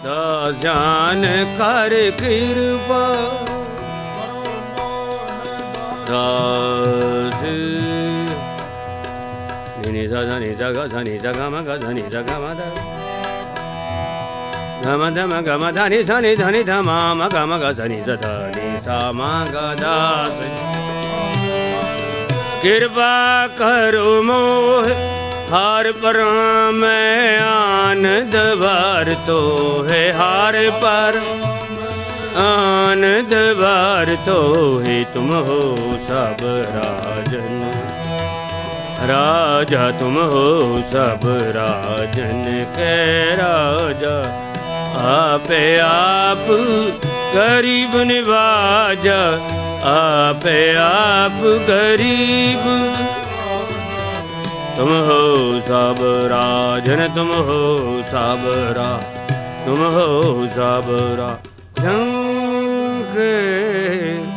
दास जान कर कृपा दास नि सा नि सा ग सा नि सा ग म ग सा नि सा ग म द ग म ध म ग म ध नि सा नि ध नि ध म म ग म ग सा नि सा ध नि सा म ग दास कृपा करो मोह हार पर मैं आनंद भर तो है हार पर आनंद भर तो है तुम हो सब राजन राजा तुम हो सब राजन के राजा आपे आप गरीब निवाजा आपे आप गरीब तुम हो सब राजन तुम हो सब तुम हो सब राजन के